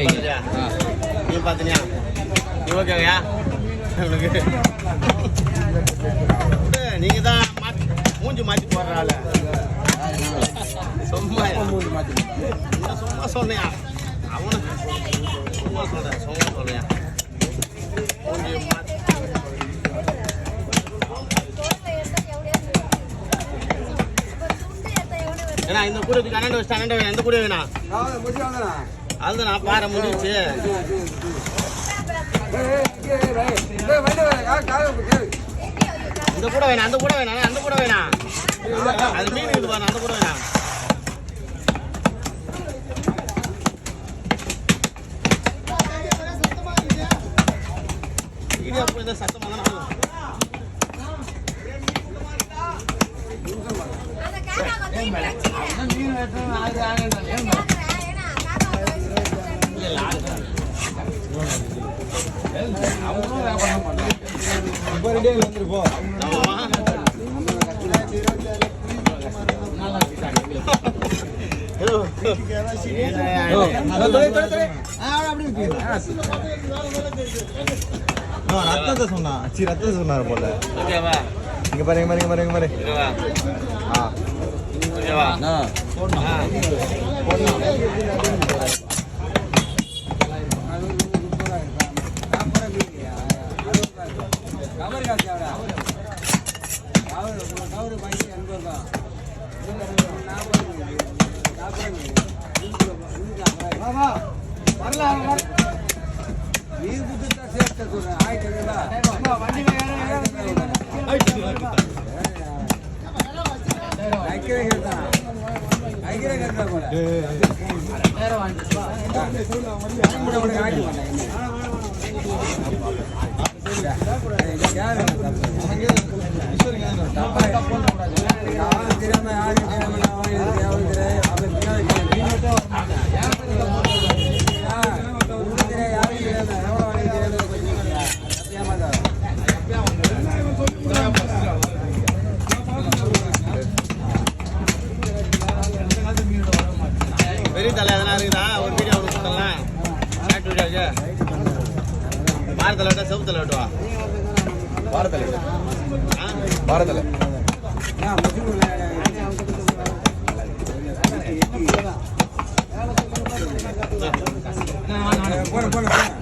okay நீ பார்த்தினியா நீ ஓகேங்கய்யா உங்களுக்கு நீங்கள் தான் மூஞ்சி மாற்றி போடுறாள் சும்மா மூஞ்சி மாற்றி சும்மா சொன்னியா அவனுக்கு சும்மா சொல்கிறேன் சும்மா சொல்லையா மூஞ்சி மாற்றி ஏன்னா இந்த கூடத்துக்கு அண்ணன் வச்சு அண்ணன் வேணும் எந்த கூட வேணா அதுதான் நான் பாரு முடிச்சு இந்த கூட வேணாம் அந்த கூட வேணாம் அந்த கூட வேணாம் அது மீன் இது பாரு அந்த கூட வேணாம் இடியாப்பம் இந்த சத்தமாக தான் ரத்தத்தை சொன்னா ரத்தத்தை சொன்னாரு போல இங்க பாருங்க பாருங்க பாருங்க பாருங்க பெரிய தலை எதனா இருக்குதா ஒரு வீடியோ ஒன்று போட்டலாம் ஷார்ட் வீடியோக்கு பாரதலை விட்டா செவப்பு தலை விட்டுவா பாரதலை பாரதலை போன